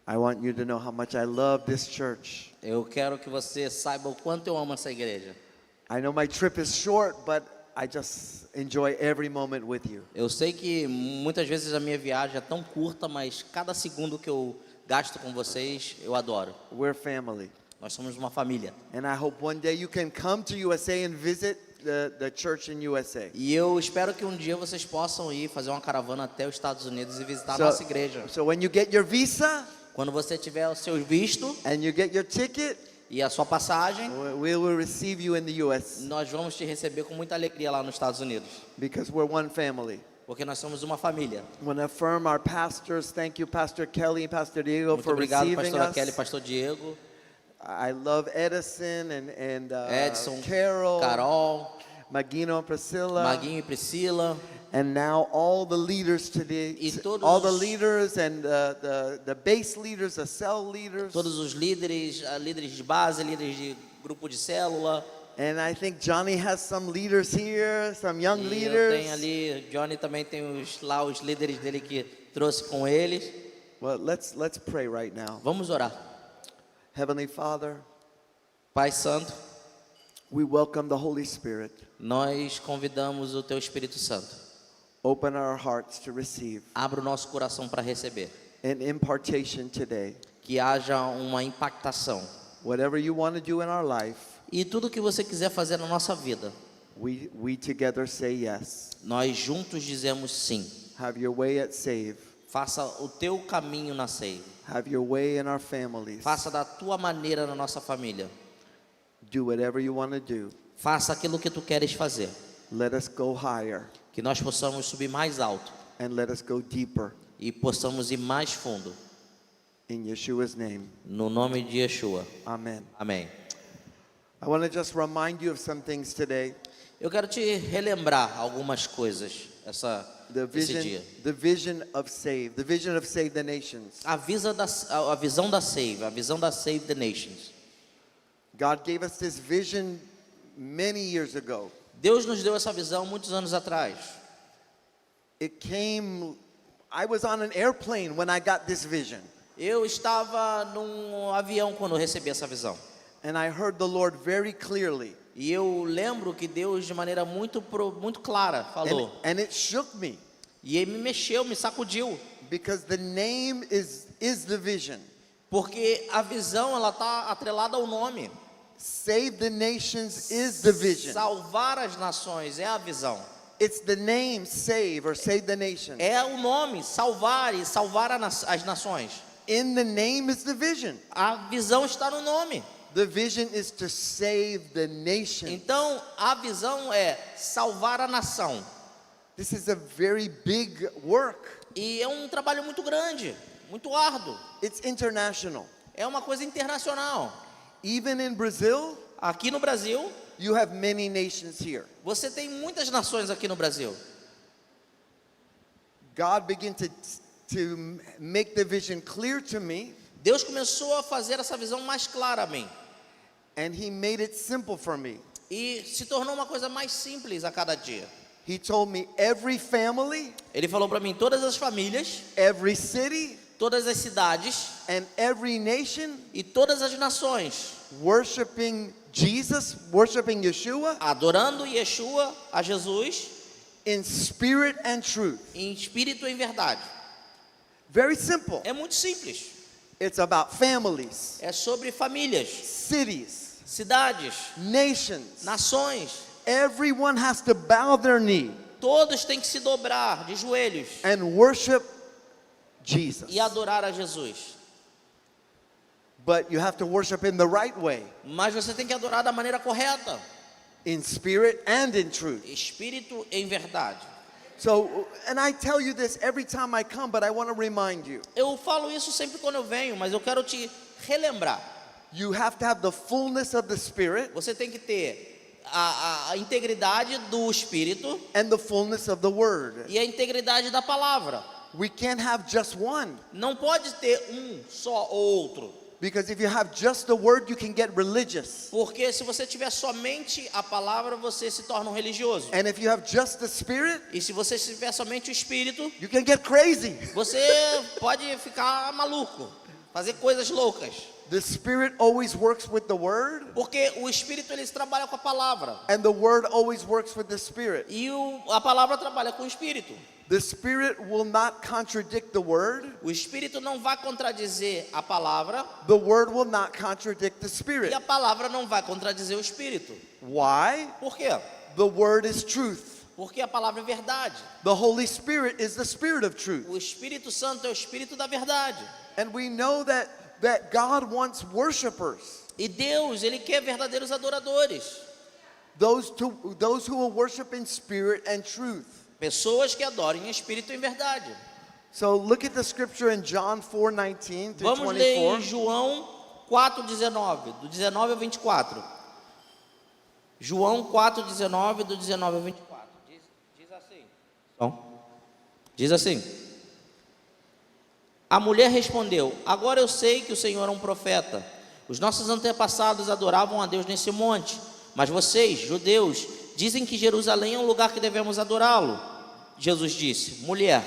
I want you to know how much I love this church. Eu quero que você saiba o quanto eu amo essa igreja. I know my trip is short, but I just enjoy every moment with you. Eu sei que muitas vezes a minha viagem é tão curta, mas cada segundo que eu gasto com vocês, eu adoro. We're family. Nós somos uma família. And I hope one day you can come to USA and visit the church in USA. E eu espero que um dia vocês possam ir fazer uma caravana até os Estados Unidos e visitar a nossa igreja. So when you get your visa Quando você tiver o seu visto and you get your ticket, e a sua passagem, we will receive you in the US nós vamos te receber com muita alegria lá nos Estados Unidos, because we're one family. porque nós somos uma família. I want to affirm our pastors. Thank you, Pastor Kelly and Pastor Diego, Muito for obrigado, receiving pastora us. Kelly e pastor Diego, I love Edison and Edson, Carol, Magino and Priscilla, Maguinho e Priscila, and now all the leaders today, E todos- all the leaders and the base leaders, the cell leaders. todos os líderes, líderes de base, líderes de grupo de célula. And I think Johnny has some leaders here, some young E eu leaders. tenho ali, Johnny também tem os líderes dele que trouxe com eles. Well, let's pray right now. Vamos orar. Heavenly Father, Pai Santo, we welcome the Holy Spirit. nós convidamos o Teu Espírito Santo. Open our hearts to receive Abra o nosso coração para receber. an impartation today. Que haja uma impactação. Whatever you want to do in our life, E tudo que você quiser fazer na nossa vida, we together say yes. nós juntos dizemos sim. Have your way at Save. Faça o Teu caminho na Save. Have your way in our families. Faça da Tua maneira na nossa família. Do whatever you want to do. Faça aquilo que Tu queres fazer. Let us go higher Que nós possamos subir mais alto and let us go deeper. e possamos ir mais fundo. In Yeshua's name, No nome de Yeshua. amen. Amém. I want to just remind you of some things today. Eu quero te relembrar algumas coisas esse dia. The vision of Save the Nations. A visão da Save, a visão da Save the Nations. God gave us this vision many years ago. Deus nos deu essa visão muitos anos atrás. I was on an airplane when I got this vision. Eu estava num avião quando eu recebi essa visão. And I heard the Lord very clearly. E eu lembro que Deus de maneira muito clara falou. And it shook me. E ele me mexeu, me sacudiu. Because the name is the vision. Porque a visão ela está atrelada ao nome. Save the nations is the vision. Salvar as nações é a visão. It's the name save or save the nation. É o nome, salvar e salvar as nações. In the name is the vision. A visão está no nome. The vision is to save the nation. Então, a visão é salvar a nação. This is a very big work. E é um trabalho muito grande, muito árduo. It's international. É uma coisa internacional. Even in Brazil, Aqui no Brasil, you have many nations here. você tem muitas nações aqui no Brasil. God began to make the vision clear to me. Deus começou a fazer essa visão mais clara a mim. And he made it simple for me. E se tornou uma coisa mais simples a cada dia. He told me every family, Ele falou para mim, todas as famílias, every city, todas as cidades and every nation e todas as nações, worshiping Jesus, worshiping Yeshua adorando Yeshua, a Jesus, in spirit and truth. em espírito e em verdade. Very simple. É muito simples. It's about families, É sobre famílias, cities, cidades, nations. nações. Everyone has to bow their knee Todos têm que se dobrar de joelhos and worship Jesus. e adorar a Jesus. But you have to worship in the right way, Mas você tem que adorar da maneira correta, in spirit and in truth. espírito e em verdade. So, and I tell you this every time I come, but I want to remind you. Eu falo isso sempre quando eu venho, mas eu quero te relembrar. You have to have the fullness of the Spirit Você tem que ter a integridade do espírito and the fullness of the Word. e a integridade da palavra. We can't have just one, Não pode ter um só ou outro. because if you have just the Word, you can get religious. Porque se você tiver somente a palavra, você se torna um religioso. And if you have just the Spirit, E se você tiver somente o espírito, you can get crazy. você pode ficar maluco. fazer coisas loucas. The Spirit always works with the Word, Porque o Espírito ele trabalha com a palavra. and the Word always works with the Spirit. E a palavra trabalha com o Espírito. The Spirit will not contradict the Word. O Espírito não vai contradizer a palavra. The Word will not contradict the E Spirit. a palavra não vai contradizer o Espírito. Why? Por quê? The Word is truth. Porque a palavra é verdade. The Holy Spirit is the Spirit of truth. O Espírito Santo é o Espírito da verdade. And we know that God wants worshipers, E Deus, Ele quer verdadeiros adoradores. those who will worship in spirit and truth. Pessoas que adorem em Espírito e em verdade. So look at the scripture in John 4:19 through Vamos ler em 24. João 4:19, do 19 ao 24. João 4:19, do 19 ao 24. Diz assim. Então, diz assim. A mulher respondeu: agora eu sei que o Senhor é um profeta. Os nossos antepassados adoravam a Deus nesse monte, mas vocês, judeus, dizem que Jerusalém é um lugar que devemos adorá-lo. Jesus disse: mulher,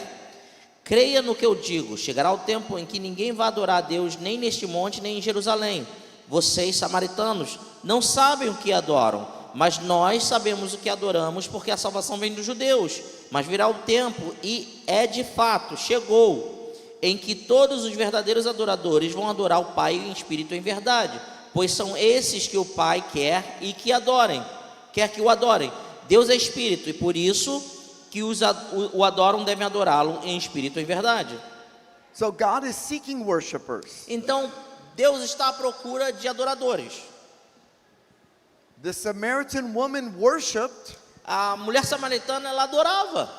creia no que eu digo, chegará o tempo em que ninguém vai adorar a Deus nem neste monte nem em Jerusalém. Vocês, samaritanos, não sabem o que adoram, mas nós sabemos o que adoramos, porque a salvação vem dos judeus. Mas virá o tempo, e é de fato, chegou, em que todos os verdadeiros adoradores vão adorar o Pai em espírito e em verdade, pois são esses que o Pai quer e que adorem, quer que o adorem. Deus é espírito, e por isso que o adoram devem adorá-lo em espírito e em verdade. So God is seeking worshipers. Então, Deus está à procura de adoradores. The Samaritan woman worshiped, A mulher samaritana, ela adorava,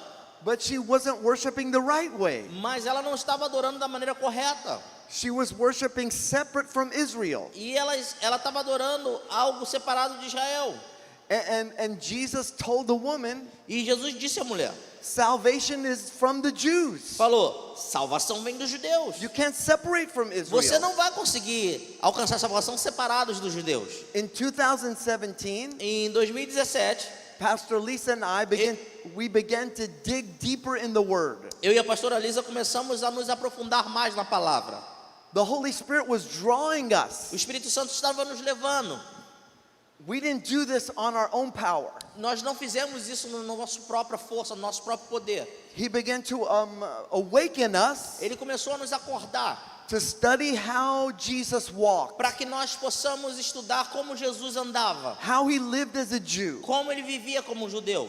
but she wasn't worshiping the right way. mas ela não estava adorando da maneira correta. She was worshiping separate from Israel. E ela estava adorando algo separado de Israel. And Jesus told the woman, E Jesus disse à mulher, salvation is from the Jews. falou, salvação vem dos judeus. You can't separate from Você Israel. não vai conseguir alcançar a salvação separados dos judeus. In 2017, Em 2017, Pastor Lisa and I began to dig deeper in the Word. eu e a pastora Lisa começamos a nos aprofundar mais na palavra. The Holy Spirit was drawing us. O Espírito Santo estava nos levando. We didn't do this on our own power. Nós não fizemos isso na nossa própria força, no nosso próprio poder. He began to awaken us Ele começou a nos acordar to study how Jesus walked, para que nós possamos estudar como Jesus andava, how he lived as a Jew. como ele vivia como um judeu.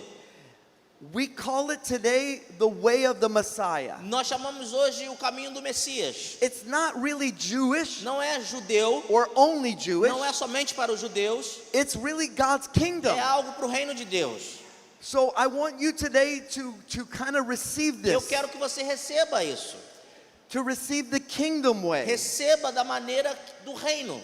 We call it today the way of the Messiah. Nós chamamos hoje o caminho do Messias. It's not really Jewish Não é judeu, or only Jewish. não é somente para os judeus, It's really God's kingdom. é algo para o reino de Deus. So I want you today to kind of receive Eu this, quero que você receba isso. to receive the kingdom way. Receba da maneira do reino.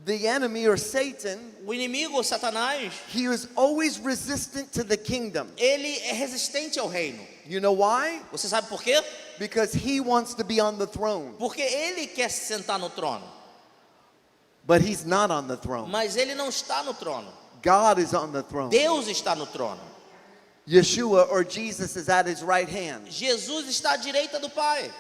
The enemy or Satan, O inimigo, Satanás, he is always resistant to the kingdom. ele é resistente ao reino. You know why? Você sabe por quê? Because he wants to be on the throne, Porque ele quer se sentar no trono, but he's not on the throne. mas ele não está no trono. God is on the throne. Deus está no trono. Yeshua or Jesus is at his right hand. Jesus está à direita do Pai.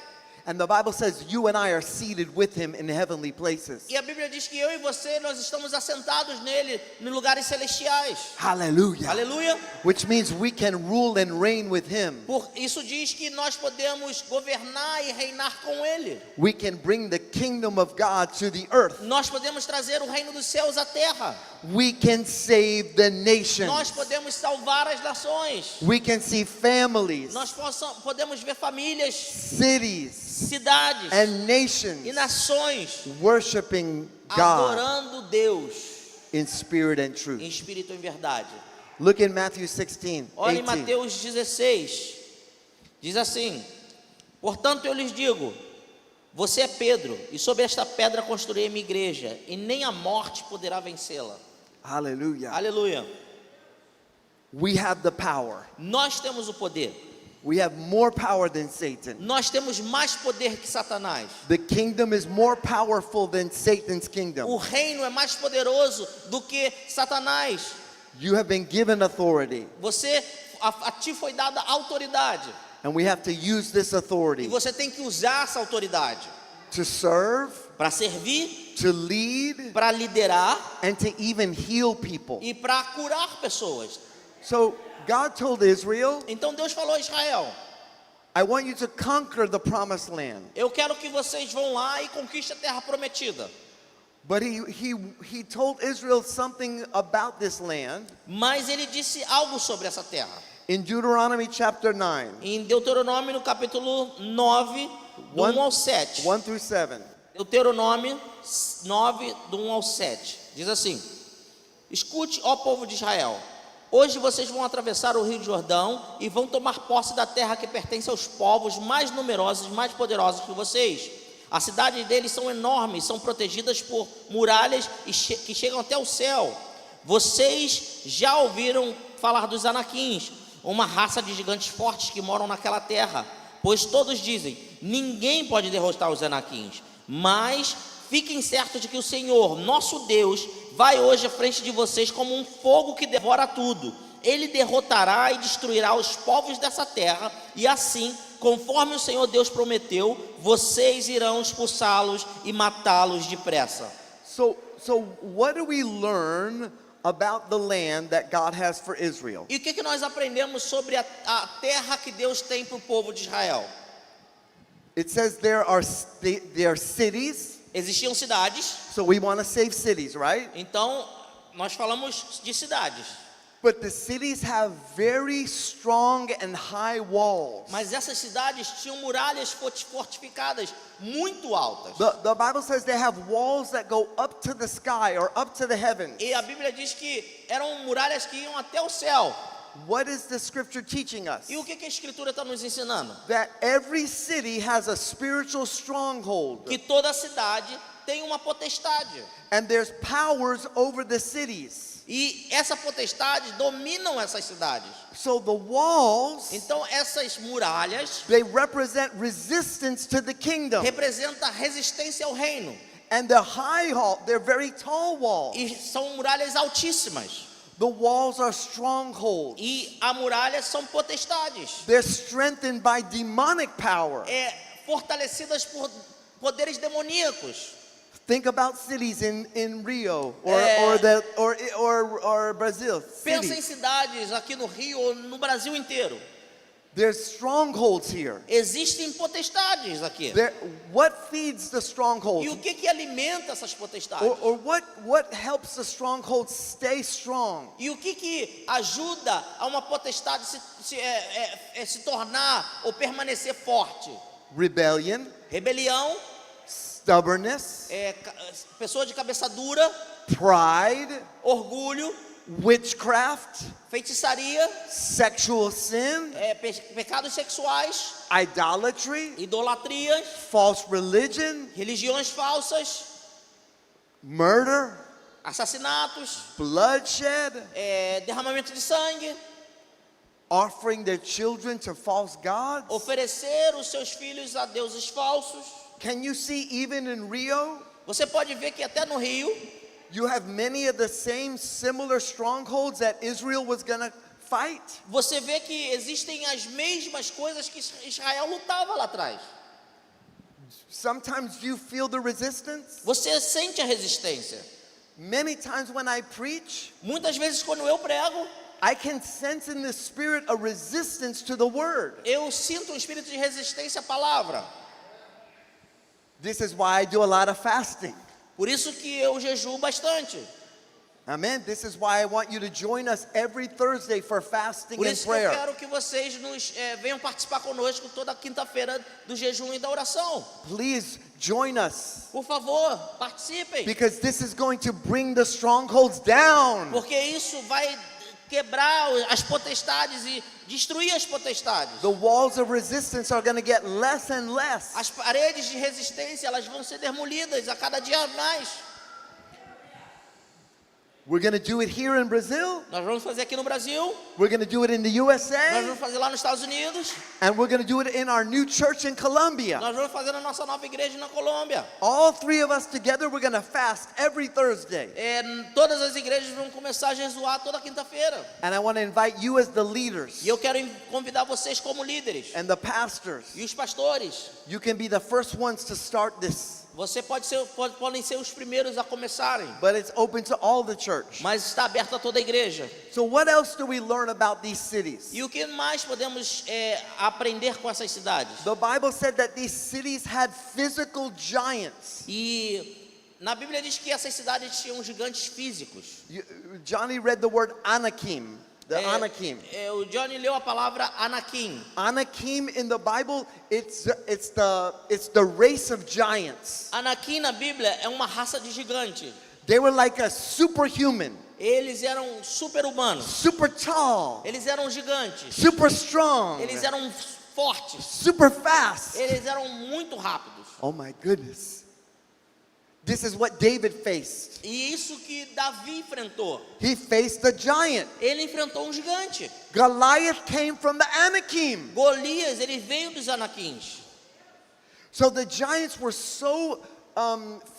And the Bible says you and I are seated with him in heavenly places. E a Bíblia diz que eu e você, nós estamos assentados nele, nos lugares celestiais. Hallelujah. Aleluia. Which means we can rule and reign with him. Por isso diz que nós podemos governar e reinar com ele. We can bring the kingdom of God to the earth. Nós podemos trazer o reino dos céus à terra. We can save the nations. Nós podemos salvar as nações. We can see families, Nós podemos ver famílias, cities, cidades and nations e nações worshiping God adorando Deus in spirit and em truth. espírito e em verdade. Look in Matthew 16, Olha em 18. Mateus 16, diz assim: portanto eu lhes digo, você é Pedro, e sobre esta pedra construirei a minha igreja, e nem a morte poderá vencê-la. Hallelujah. Aleluia. We have the power. Nós temos o poder. We have more power than Satan. Nós temos mais poder que Satanás. The kingdom is more powerful than Satan's O kingdom. reino é mais poderoso do que Satanás. You have been given authority, A ti foi dada autoridade. and we have to use this E authority. você tem que usar essa autoridade. to serve, para servir, to lead, para liderar and to even heal people. e para curar pessoas. So God told Israel, Então Deus falou a Israel: I want you to conquer the promised land. eu quero que vocês vão lá e conquistem a terra prometida. But he told Israel something about this land Mas ele disse algo sobre essa terra. in Deuteronomy chapter 9, Em Deuteronômio, no capítulo 9, do 1 ao 7. 1 through 7. Deuteronômio 9, do 1 ao 7. Diz assim: escute, ó povo de Israel, hoje vocês vão atravessar o rio Jordão e vão tomar posse da terra que pertence aos povos mais numerosos e mais poderosos que vocês. As cidades deles são enormes, são protegidas por muralhas que chegam até o céu. Vocês já ouviram falar dos Anaquins, uma raça de gigantes fortes que moram naquela terra, pois todos dizem: ninguém pode derrotar os Anaquins. Mas fiquem certos de que o Senhor, nosso Deus, vai hoje à frente de vocês como um fogo que devora tudo. Ele derrotará e destruirá os povos dessa terra, e assim, conforme o Senhor Deus prometeu, vocês irão expulsá-los e matá-los depressa. So what do we learn about the land that God has for Israel? E o que nós aprendemos sobre a terra que Deus tem para o povo de Israel? It says there are cities, Existiam cidades, so we want to save cities, right? então nós falamos de cidades. But the cities have very strong and high walls. Mas essas cidades tinham muralhas fortificadas muito altas. The Bible says they have walls that go up to the sky or up to the heavens. E a Bíblia diz que eram muralhas que iam até o céu. What is the scripture teaching us? E o que a Escritura está nos ensinando? That every city has a spiritual stronghold. Que toda cidade tem uma potestade. And there's powers over the cities. E essa potestade dominam essas cidades. So the walls, Então essas muralhas they represent resistance to the kingdom. representam resistência ao reino. And the high hall, they're very tall walls. E são muralhas altíssimas. The walls are strongholds. E as muralhas são potestades. They're strengthened by demonic power. Fortalecidas por poderes demoníacos. Think about cities in Rio or Brazil. Pensa em Cities. cidades aqui no Rio ou no Brasil inteiro. There's strongholds here. Existem potestades aqui. What feeds the E strongholds? o que alimenta essas potestades? Or what helps the strongholds stay strong? E o que ajuda a uma potestade se tornar ou permanecer forte? Rebellion, Rebelião, stubbornness, pessoa de cabeça dura, pride, orgulho, witchcraft, feitiçaria, sexual sin, pecados sexuais, idolatry, idolatrias, false religion, religiões falsas, murder, assassinatos, bloodshed, derramamento de sangue, offering their children to false gods. oferecer os seus filhos a deuses falsos. Can you see even in Rio, Você pode ver que até no Rio you have many of the same similar strongholds that Israel was going to fight? você vê que existem as mesmas coisas que Israel lutava lá atrás. Sometimes you feel the resistance. Você sente a resistência. Many times when I preach, Muitas vezes quando eu prego, I can sense in the spirit a resistance to the word. eu sinto um espírito de resistência à palavra. This is why I do a lot of fasting. Por isso que eu jejuo bastante. Amen. This is why I want you to join us every Thursday for fasting Por and isso que eu prayer. quero que vocês venham participar conosco toda quinta-feira do jejum e da oração. Please join us, Por favor, participem. because this is going to bring the strongholds down. Porque isso vai quebrar as potestades e destruir as potestades. The walls of resistance are going to get less and less. As paredes de resistência, elas vão ser demolidas a cada dia mais. We're going to do it here in Brazil. Nós vamos fazer aqui no Brasil, We're going to do it in the nós USA. vamos fazer lá nos Estados Unidos, And we're going to do it in our new church in Colombia. nós vamos fazer na nossa nova igreja na Colômbia. All three of us together, we're going to fast every Thursday. Todas as igrejas vão começar a jejuar toda quinta-feira. And I want to invite you as the leaders E eu quero convidar vocês como líderes and the pastors. e os pastores. You can be the first ones to start this, Você podem ser os primeiros a começarem, but it's open to all the church. mas está aberto a toda a igreja. So what else do we learn about these cities? E o que mais podemos aprender com essas cidades? The Bible said that these cities had physical giants. E na Bíblia diz que essas cidades tinham gigantes físicos. Johnny read the word Anakim, the Anakim. O Johnny leu a palavra Anakim. Anakim in the Bible, it's the race of giants. Anakim na Bíblia é uma raça de gigante. They were like a superhuman, Eles eram super-humanos. super tall, Eles eram gigantes. super strong, Eles eram fortes. super fast. Eles eram muito rápidos. Oh my goodness. This is what David faced. E isso que Davi enfrentou. He faced a giant. Ele enfrentou um gigante. Goliath came from the Anakim. Golias, ele veio dos Anakins. So the giants were so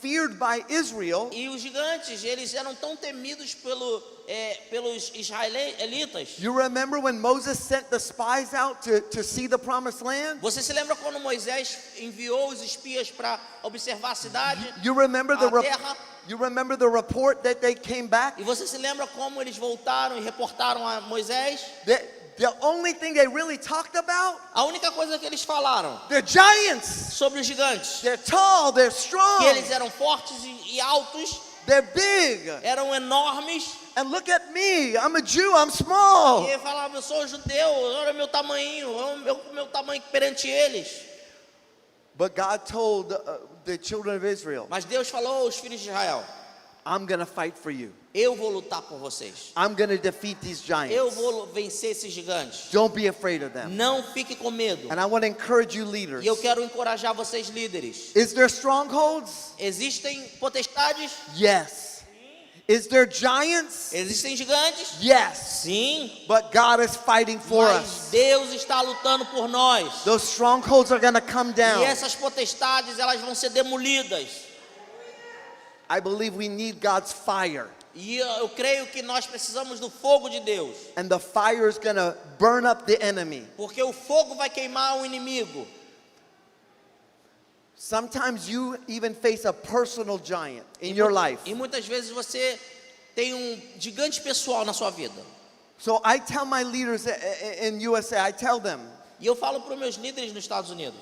feared by Israel E os gigantes, eles eram tão temidos pelos israelitas. You remember when Moses sent the spies out to see the promised land? Você se lembra quando Moisés enviou os espias para observar a cidade, You remember a terra? you remember the report that they came back? E você se lembra como eles voltaram e reportaram a Moisés? The only thing they really talked about, A única coisa que eles falaram the giants. sobre os gigantes, They're tall, they're que strong, eles eram fortes e altos, they're big. eram enormes. And look at me, I'm a Jew, I'm small. E ele falava, eu sou judeu, olha meu tamanho, meu tamanho perante eles. But God told the children of Israel, Mas Deus falou aos filhos de Israel, I'm going to fight for you. eu vou lutar por vocês. I'm going to defeat these Eu giants. vou vencer esses gigantes. Don't be afraid of them. Não fique com medo. And I want to encourage you leaders. E eu quero encorajar vocês líderes. Is there strongholds? Existem potestades? Yes. Is there giants? Existem gigantes? Yes. Sim. But God is fighting for Mas us. Deus está lutando por nós. Those strongholds are going to come E down. essas potestades, elas vão ser demolidas. I believe we need God's fire. E eu creio que nós precisamos do fogo de Deus. And the fire is going to burn up the enemy. Porque o fogo vai queimar o inimigo. Sometimes you even face a personal giant in your life. E muitas vezes você tem gigante pessoal na sua vida. So I tell my leaders in USA, I tell them, E eu falo para os meus líderes nos Estados Unidos.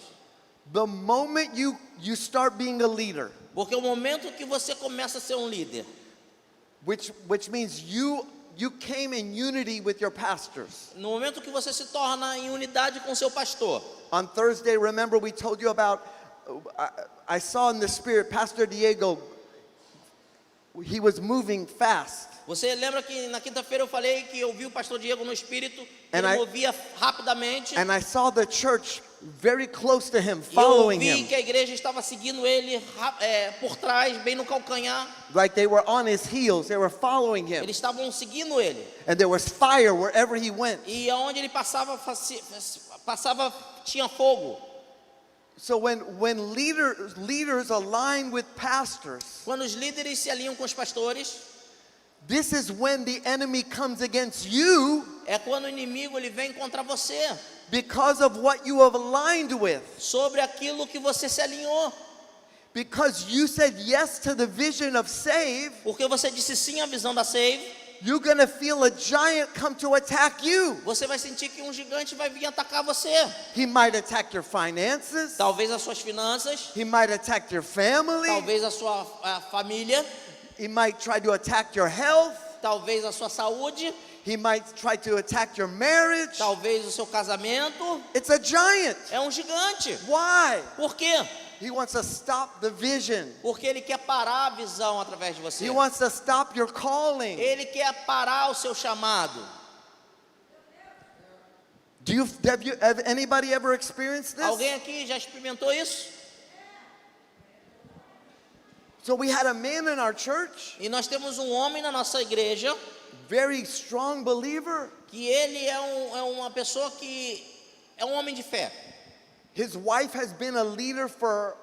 the moment you start being a leader, Porque o momento que você começa a ser um líder, which means you came in unity with your pastors. no momento que você se torna em unidade com seu pastor. On Thursday, remember we told you about, I saw in the spirit, Pastor Diego, he was moving fast. Você lembra que na quinta-feira eu falei que eu vi o pastor Diego no espírito, And ele I- movia rapidamente. And I saw the church very close to him, E eu following vi him. que a igreja estava seguindo ele por trás, bem no calcanhar. Like they were on his heels, they were following him. Eles estavam seguindo ele. And there was fire wherever he went. E aonde ele passava tinha fogo. So when leaders align with pastors, Quando os líderes se alinham com os pastores, this is when the enemy comes against you é quando o inimigo ele vem contra você, because of what you have aligned with. sobre aquilo que você se alinhou. Because you said yes to the vision of save, Porque você disse sim à visão da Save, you're going to feel a giant come to attack you. você vai sentir que um gigante vai vir atacar você. He might attack your finances. Talvez as suas finanças, He might attack your family. talvez a sua família, He might try to attack your health. talvez a sua saúde, He might try to attack your marriage. talvez o seu casamento. It's a giant. É um gigante. Why? Por quê? He wants to stop the vision. Porque ele quer parar a visão através de você. He wants to stop your calling. Ele quer parar o seu chamado. Have anybody ever experienced this? Alguém aqui já experimentou isso? So we had a man in our church, E nós temos um homem na nossa igreja very strong believer. que ele é uma pessoa que é um homem de fé. His wife has been a leader for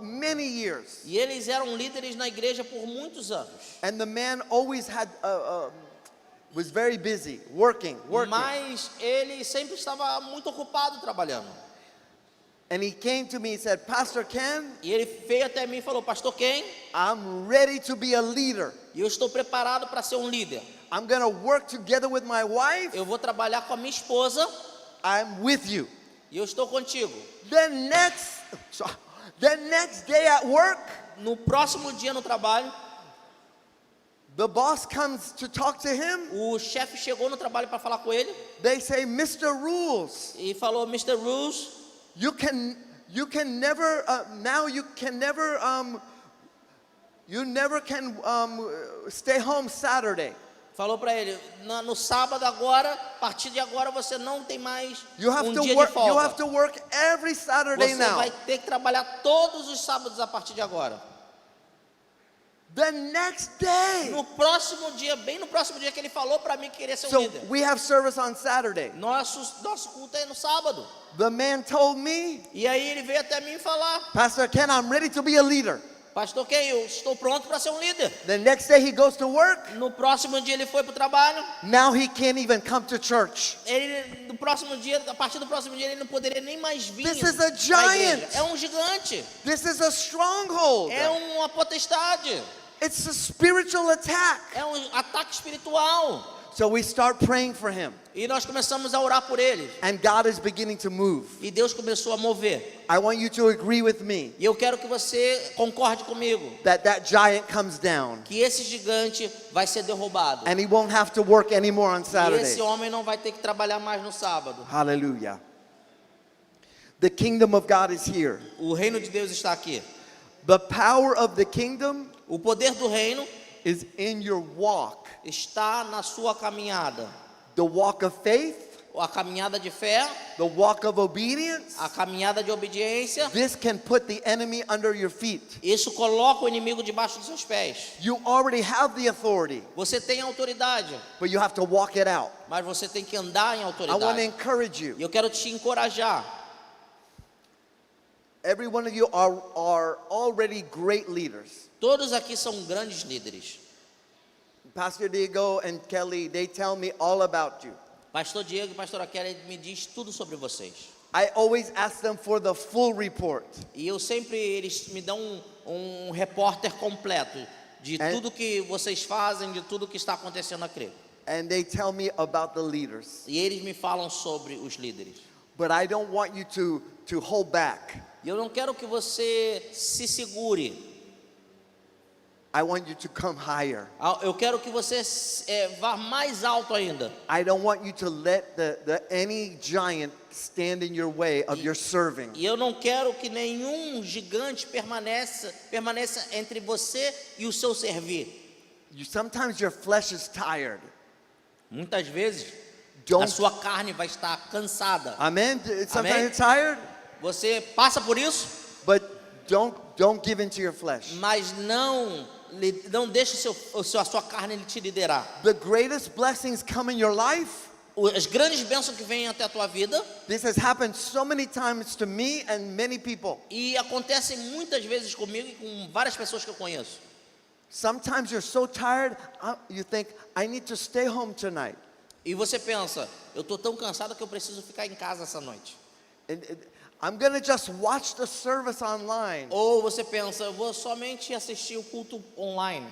many years. E eles eram líderes na igreja por muitos anos. And the man always was very busy, working. Mas ele sempre estava muito ocupado trabalhando. And he came to me and said, Pastor Ken, E ele veio até mim e falou: Pastor Ken, I'm ready to be a leader. e eu estou preparado para ser um líder. I'm going to work together with my wife. Eu vou trabalhar com a minha esposa I'm with you. e eu estou contigo. The next day at work, No próximo dia no trabalho, the boss comes to talk to him. o chefe chegou no trabalho para falar com ele They say, Mr. Rules, e falou: Mr. Rules, you never can stay home Saturday. falou para ele: no sábado agora, a partir de agora você não tem mais You have dia de to folga. work every Saturday Você now. vai ter que trabalhar todos os sábados a partir de agora. The next day. No próximo dia, bem no próximo dia que ele falou para mim que queria ser um So líder. we have service on Saturday. Nosso culto é no sábado. The man told me, E aí ele veio até mim falar: Pastor Ken, I'm ready to be a leader. Pastor Ken, eu estou pronto para ser um líder. The next day he goes to work. No próximo dia ele foi para o trabalho. Now he can't even come to church. Ele, no próximo dia, a partir do próximo dia, ele não poderia nem mais vir. This is a na giant. igreja. É um gigante. This is a stronghold. É uma potestade. It's a spiritual attack. É um ataque espiritual. So we start praying for him. E nós começamos a orar por ele. And God is beginning to move. E Deus começou a mover. I want you to agree with me E eu quero que você concorde comigo that giant comes down. que esse gigante vai ser derrubado. And he won't have to work anymore on E Saturday. esse homem não vai ter que trabalhar mais no sábado. Hallelujah. The kingdom of God is here. O reino de Deus está aqui. The power of the kingdom O poder do reino is in your walk. está na sua caminhada. The walk of faith, A caminhada de fé, the walk of obedience. a caminhada de obediência. This can put the enemy under your feet. Isso coloca o inimigo debaixo dos seus pés. You already have the authority, Você tem autoridade, but you have to walk it out. mas você tem que andar em I want to autoridade. encourage you. E eu quero te encorajar. Every one of you are already great leaders. Todos aqui são grandes líderes. Pastor Diego and Kelly, they tell me all about you. Pastor Diego e Pastora Kelly me diz tudo sobre vocês. I always ask them for the full report. E eu sempre, eles me dão um repórter completo de And- tudo que vocês fazem, de tudo que está acontecendo aqui. And they tell me about the leaders. E eles me falam sobre os líderes. But I don't want you to hold back. E eu não quero que você se segure. I want you to come higher. Eu quero que você vá mais alto ainda. I don't want you to let any giant stand in your way of your serving. E eu não quero que nenhum gigante permaneça entre você e o seu servir. Sometimes your flesh is tired. Muitas vezes a Don't. sua carne vai estar cansada. Amen. Sometimes Amém. you're tired, Você passa por isso, but don't give in to your flesh. mas não deixe a sua carne te liderar. The greatest blessings come in your life. As grandes bênçãos que vêm até a tua vida, This has happened so many times to me and many people. e acontecem muitas vezes comigo e com várias pessoas que eu conheço. Sometimes you're so tired, you think, I need to stay home tonight. E você pensa: eu estou tão cansado que eu preciso ficar em casa essa noite. I'm going to just watch the service online. Ou você pensa: eu vou somente assistir o culto online.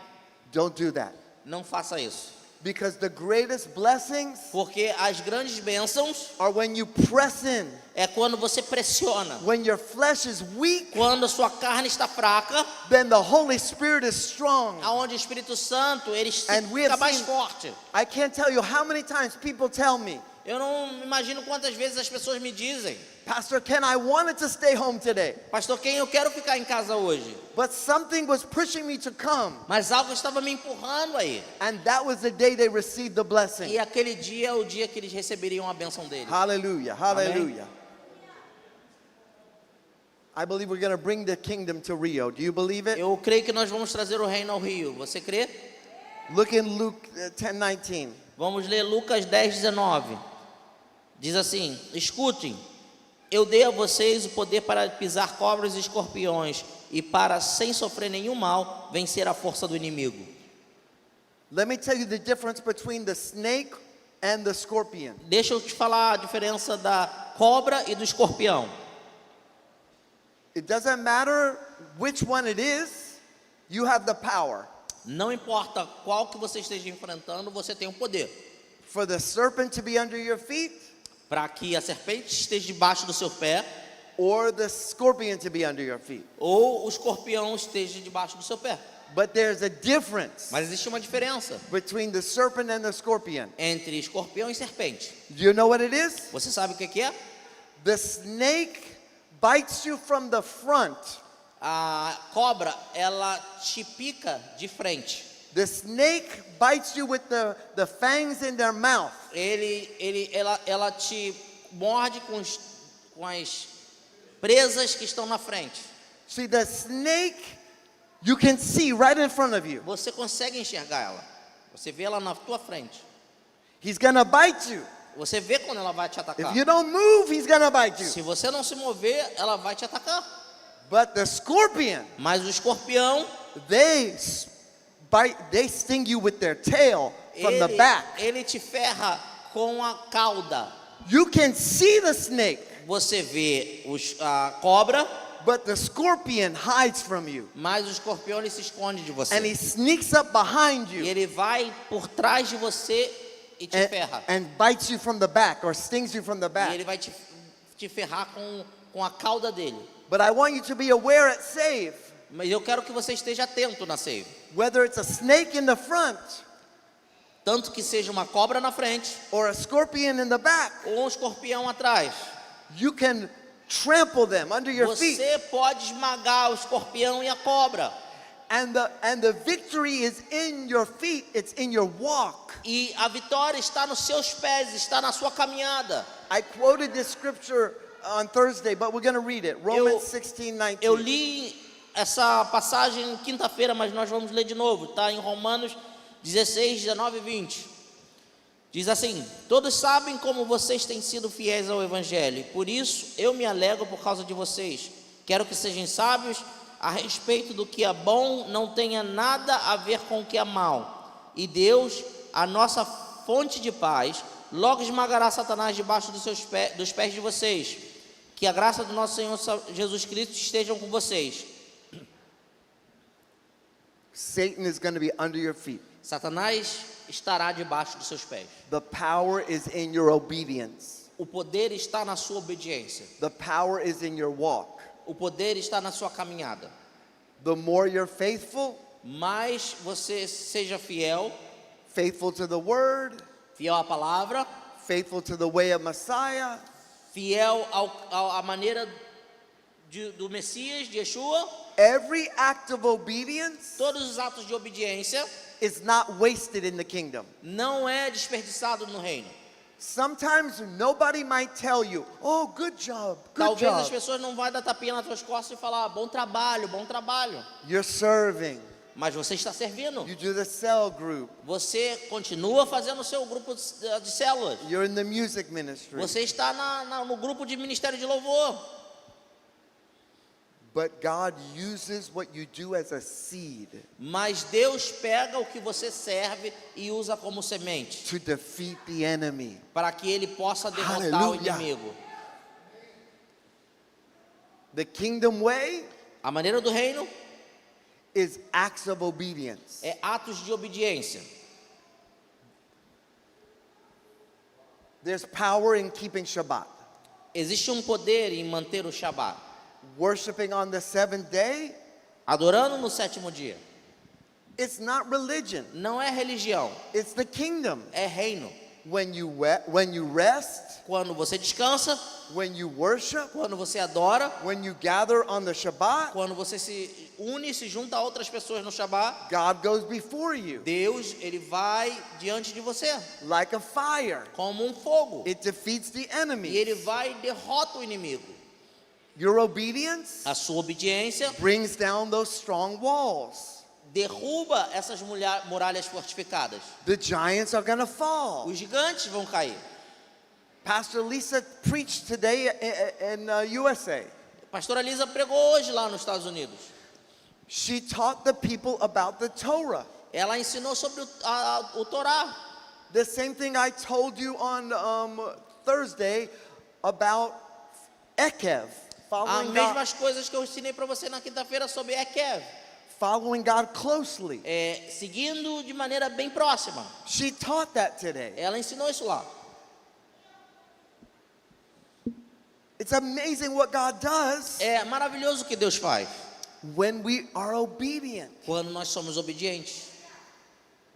Don't do that. Não faça isso. Because the greatest blessings Porque as grandes bênçãos are when you press in. é quando você pressiona. When your flesh is weak, Quando a sua carne está fraca, then the Holy Spirit is strong. aonde o Espírito Santo ele And we fica have mais seen- forte. I can't tell you how many times people tell me, Eu não imagino quantas vezes as pessoas me dizem: Pastor Ken, I wanted to stay home today, Pastor Ken, eu quero ficar em casa hoje, but something was pushing me to come. mas algo estava me empurrando aí. And that was the day they received the blessing. E aquele dia é o dia que eles receberiam a bênção dele. Hallelujah, hallelujah. I believe we're going to bring the kingdom to Rio. Do you believe it? Eu creio que nós vamos trazer o reino ao Rio. Você crê? Look in Luke 10:19. Vamos ler Lucas 10:19. Diz assim: escutem, eu dei a vocês o poder para pisar cobras e escorpiões e para, sem sofrer nenhum mal, vencer a força do inimigo. Let me tell you the difference between the snake and the scorpion. Deixa eu te falar a diferença da cobra e do escorpião. It doesn't matter which one it is, you have the power. Não importa qual que você esteja enfrentando, você tem o poder. For the serpent to be under your feet, Para que a serpente esteja debaixo do seu pé, or the scorpion to be under your feet. ou o escorpião esteja debaixo do seu pé. But there's a difference Mas existe uma diferença between the serpent and the scorpion. entre escorpião e serpente. Do you know what it is? Você sabe o que é? The snake bites you from the front. A cobra, ela te pica de frente. The snake bites you with the fangs in their mouth. Ela te morde com as presas que estão na frente. See, the snake, you can see right in front of you. Você consegue enxergar ela. Você vê ela na tua frente. He's gonna bite you. Você vê quando ela vai te atacar. If you don't move, he's gonna bite you. Se você não se mover, ela vai te atacar. But the scorpion, Mas o escorpião, they sting you with their tail from the back. ele te ferra com a cauda. You can see the snake, Você vê a cobra, but the scorpion hides from you. mas o escorpião ele se esconde de você. And he sneaks up behind E you ele vai por trás de você e te ferra. and bites you from the back or stings you from the E back. ele vai te ferrar com a cauda dele. But I want you to be aware at Save, Mas eu quero que você esteja atento na save. whether it's a snake in the front Tanto que seja uma cobra na frente or a scorpion in the back, ou um escorpião atrás. you can trample them under your feet. Você pode esmagar o escorpião e a cobra. And the victory is in your feet, it's in your walk. E a vitória está nos seus pés, está na sua caminhada. I quoted this scripture on Thursday, but we're going to read it. Romans 16:19. Eu li essa passagem quinta-feira, mas nós vamos ler de novo. Está em Romanos 16, 19 e 20. Diz assim: todos sabem como vocês têm sido fiéis ao Evangelho, e por isso eu me alegro por causa de vocês. Quero que sejam sábios a respeito do que é bom, não tenha nada a ver com o que é mal. E Deus, a nossa fonte de paz, logo esmagará Satanás debaixo dos pés de vocês. Que a graça do nosso Senhor Jesus Cristo esteja com vocês. Satan is going to be under your feet. Satanás estará debaixo dos seus pés. The power is in your obedience. O poder está na sua obediência. The power is in your walk. O poder está na sua caminhada. The more you're faithful, Mais você seja fiel, faithful to the word, fiel à palavra, faithful to the way of Messiah, fiel à maneira do Messias, de Yeshua, every act of obedience todos os atos de obediência is not wasted in the kingdom. não é desperdiçado no reino. Sometimes nobody might tell you, "Oh, good job, good Talvez as job." pessoas não vão dar tapinha nas suas costas e falar, bom trabalho, bom trabalho. You're serving. Mas você está servindo. You do the cell group. Você continua fazendo o seu grupo de células. You're in the music ministry. Você está no grupo de ministério de louvor. But God uses what you do as a seed Mas Deus pega o que você serve e usa como semente, to defeat the enemy. para que ele possa derrotar o Aleluia. inimigo. The kingdom way A maneira do reino is acts of obedience. é atos de obediência. There's power in keeping Shabbat. Existe um poder em manter o Shabat. Worshiping on the seventh day, Adorando no sétimo dia. it's not religion, Não é religião, it's the kingdom. é reino. When you rest, Quando você descansa, when you worship, quando você adora, when you gather on the Shabbat, quando você se une e se junta a outras pessoas no Shabat, God goes before you Deus, ele vai diante de você, like a fire. como um fogo. It defeats the E enemy. ele vai e derrota o inimigo. Your obedience A sua obediência brings down those strong walls. derruba essas muralhas fortificadas. The giants are going to fall. Os gigantes vão cair. Pastor Lisa preached today in USA. A pastora Lisa pregou hoje lá nos Estados Unidos. She taught the people about the Torah. Ela ensinou sobre o Torá. The same thing I told you on Thursday about Ekev, As mesmas coisas que eu ensinei para você na quinta-feira sobre Ekev. following God closely. Seguindo de maneira bem próxima. She taught that today. Ela ensinou isso lá. It's amazing what God does É maravilhoso o que Deus faz when we are obedient. quando nós somos obedientes.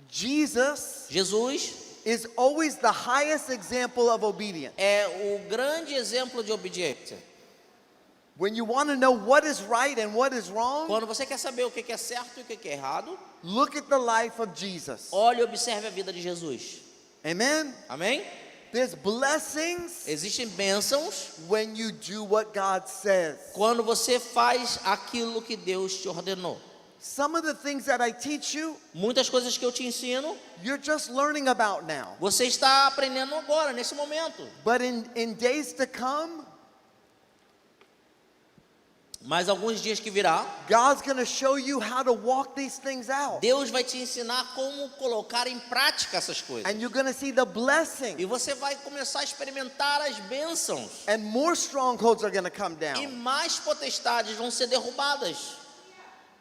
Jesus Jesus is always the highest example of obedience. é o grande exemplo de obediência. When you want to know what is right and what is wrong, Quando você quer saber o que é certo e o que é errado, look at the life of Jesus. olhe e observe a vida de Jesus. Amen? Amém? There's blessings Existem bênçãos when you do what God says. quando você faz aquilo que Deus te ordenou. Some of the things that I teach you, Muitas coisas que eu te ensino, you're just learning about now. você está aprendendo agora, nesse momento. But in days to come, Mas alguns dias que virá, God's going to show you how to walk these things out. Deus vai te ensinar como colocar em prática essas coisas. And you're going to see the blessing. E você vai começar a experimentar as bênçãos. And more strongholds are going to come E down. mais potestades vão ser derrubadas.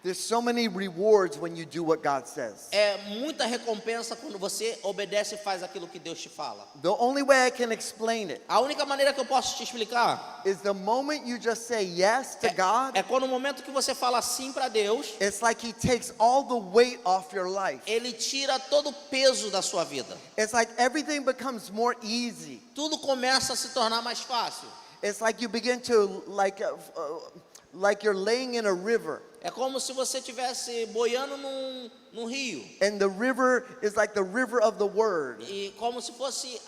There's so many rewards when you do what God says. É muita recompensa quando você obedece e faz aquilo que Deus te fala. The only way I can explain it A única maneira que eu posso te explicar is the moment you just say yes to God, é quando o momento que você fala sim para Deus, it's like He takes all the weight off your life. Ele tira todo o peso da sua vida. It's like everything becomes more easy. Tudo começa a se tornar mais fácil. It's like you begin to, like you're laying in a river. É como se você estivesse boiando num rio. And the river is like the river of the Word. E como se fosse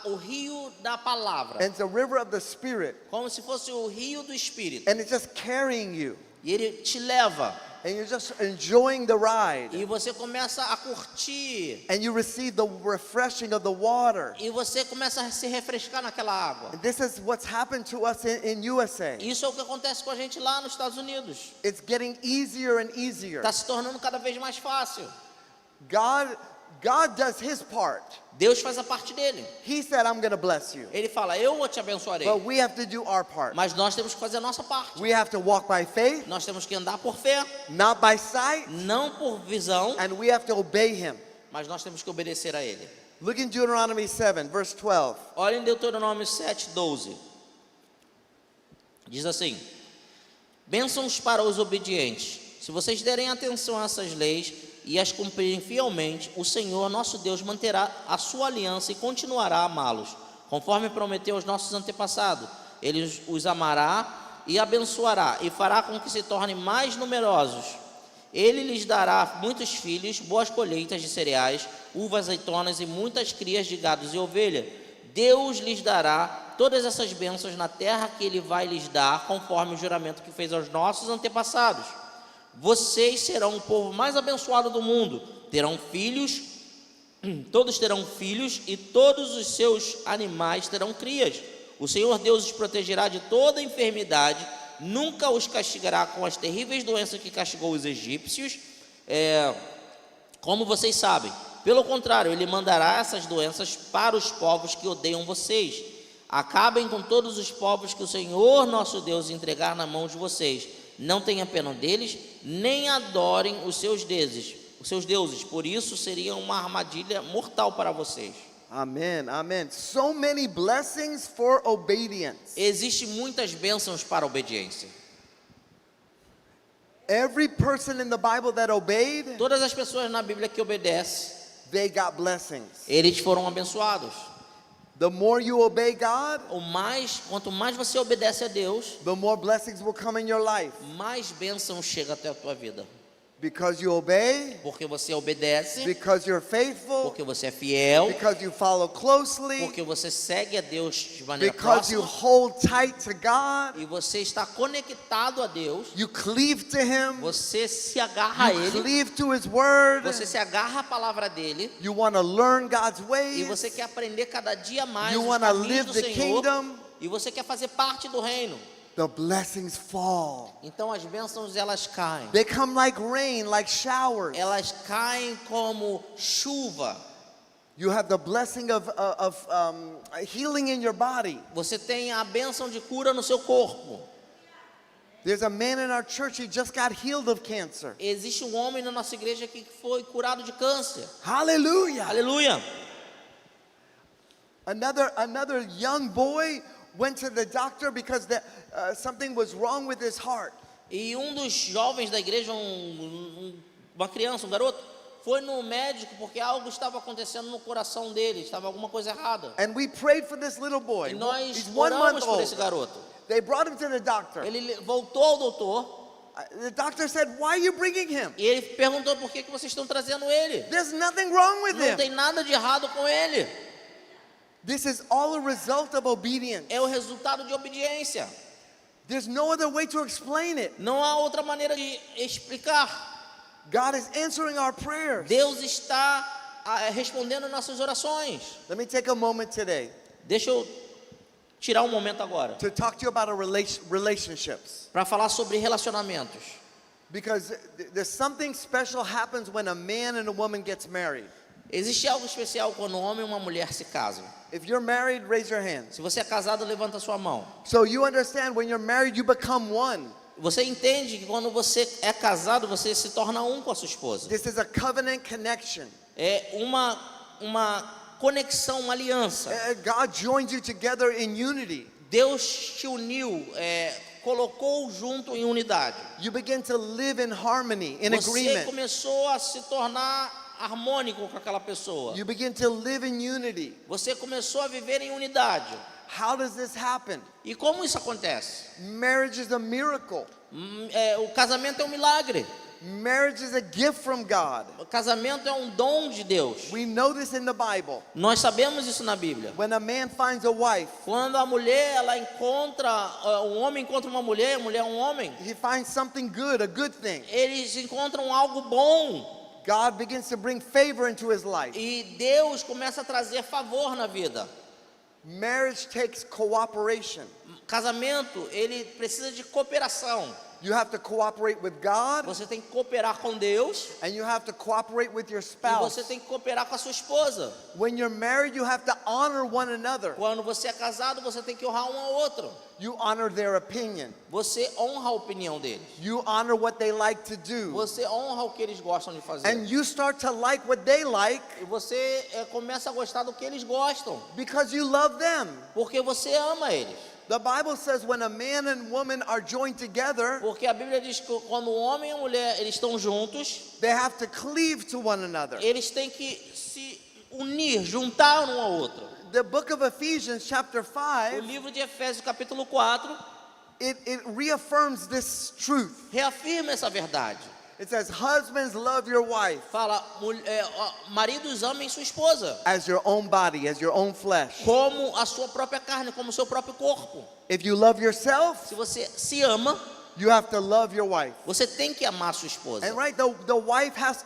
o rio da palavra. And it's a river of the Spirit. Como se fosse o rio do Espírito. And it's just carrying you. E ele te leva. And you're just enjoying the ride. E você começa a curtir. And you receive the refreshing of the water. E você começa a se refrescar naquela água. And this is what's happened to us in USA. Isso é o que acontece com a gente lá nos Estados Unidos. It's getting easier and easier. Está se tornando cada vez mais fácil. God does His part. Deus faz a parte dele. He said, I'm going to bless you. Ele fala, eu te abençoarei. But we have to do our part. Mas nós temos que fazer a nossa parte. We have to walk by faith, Nós temos que andar por fé, not by sight, não por visão, and we have to obey Him. mas nós temos que obedecer a Ele. Look in Deuteronomy 7, verse 12. Olha em Deuteronômio 7:12. Diz assim: bênçãos para os obedientes. Se vocês derem atenção a essas leis e as cumprirem fielmente, o Senhor, nosso Deus, manterá a sua aliança e continuará a amá-los, conforme prometeu aos nossos antepassados. Ele os amará e abençoará, e fará com que se tornem mais numerosos. Ele lhes dará muitos filhos, boas colheitas de cereais, uvas, azeitonas e muitas crias de gados e ovelha. Deus lhes dará todas essas bênçãos na terra que Ele vai lhes dar, conforme o juramento que fez aos nossos antepassados. Vocês serão o povo mais abençoado do mundo, terão filhos, todos terão filhos e todos os seus animais terão crias. O Senhor Deus os protegerá de toda enfermidade, nunca os castigará com as terríveis doenças que castigou os egípcios, como vocês sabem. Pelo contrário, Ele mandará essas doenças para os povos que odeiam vocês. Acabem com todos os povos que o Senhor nosso Deus entregar na mão de vocês. Não tenha pena deles, nem adorem os seus deuses, por isso seria uma armadilha mortal para vocês. Amen, amen. So many blessings for obedience. Existem muitas bênçãos para a obediência. Every person in the Bible that obeyed, Todas as pessoas na Bíblia que obedecem, they got blessings. eles foram abençoados. The more you obey God, Quanto mais você obedece a Deus, the more blessings will come in your life. mais bênção chega até a tua vida. Because you obey, porque você obedece, because you're faithful, porque você é fiel, because you follow closely, porque você segue a Deus de maneira because you próxima hold tight to God, e você está conectado a Deus, you cleave to Him, você se agarra a you Ele, cleave to His Word, você se agarra à palavra dele you want to learn God's e ways, você quer aprender cada dia mais you os want to caminhos live do the Senhor kingdom, e você quer fazer parte do reino. the blessings fall. Então as bênçãos elas caem. They come like rain, like showers. Elas caem como chuva. You have the blessing of healing in your body. Você tem a bênção de cura no seu corpo. There's a man in our church, he just got healed of cancer. Existe um homem na nossa igreja que foi curado de câncer. Hallelujah. Aleluia. Another young boy went to the doctor because something was wrong with his heart. E dos jovens da igreja, uma criança, um garoto, foi no médico porque algo estava acontecendo no coração dele, estava alguma coisa errada. And we prayed for this little boy. E nós He's 1 month oramos por esse old. garoto. They brought him to the doctor. Ele voltou ao doutor The doctor said, "Why are you bringing him? e ele perguntou por que vocês estão trazendo ele. There's nothing wrong with Não him." tem nada de errado com ele. This is all a result of obedience. É o resultado de obediência. There's no other way to explain it. Não há outra maneira de explicar. God is answering our prayers. Deus está respondendo nossas orações. Let me take a moment today Deixa eu tirar um momento agora to talk to you about our relationships. para falar sobre relacionamentos. Because there's something special happens when a man and a woman gets married. Existe algo especial quando um homem e uma mulher se casam. If you're married, raise your hands. Se você é casado, levanta a sua mão. So you understand when you're married, you become one. Você entende que quando você é casado, você se torna um com a sua esposa. This is a covenant connection. É uma conexão, uma aliança. God joins you together in unity. Deus te uniu, colocou junto em unidade. You begin to live in harmony, in Você agreement. começou a se tornar harmônico com aquela pessoa. You begin to live in unity. Você começou a viver em unidade. How does this happen? E como isso acontece? Marriage is a miracle. O casamento é um milagre. Marriage is a gift from God. O casamento é um dom de Deus. We know this in the Bible. Nós sabemos isso na Bíblia. When a man finds a wife, Quando a mulher, ela encontra, um homem encontra uma mulher, a mulher um homem, he finds something good, a good thing. eles encontram algo bom. God begins to bring favor into his life. E Deus começa a trazer favor na vida. Marriage takes cooperation. Casamento, ele precisa de cooperação. You have to cooperate with God, Você tem que cooperar com Deus and you have to cooperate with your e spouse. você tem que cooperar com a sua esposa. When you're married, you have to honor one another. Quando você é casado, você tem que honrar um ao outro. You honor their opinion. Você honra a opinião deles. You honor what they like to do. Você honra o que eles gostam de fazer. And you start to like what they like E você começa a gostar do que eles gostam, because you love them. porque você ama eles. The Bible says when a man and woman are joined together, Porque a Bíblia diz que quando o homem e a mulher eles estão juntos, they have to cleave to one another. eles têm que se unir, juntar um ao outro. The book of Ephesians chapter O 5, livro de Efésios capítulo 4 it reaffirms this truth. reafirma essa verdade. It says, husbands, love your wife Fala, maridos amem sua esposa as your own body, as your own flesh. como a sua própria carne, como o seu próprio corpo. If you love yourself, Se você se ama, you have to love your wife. você tem que amar sua esposa. And right, the wife has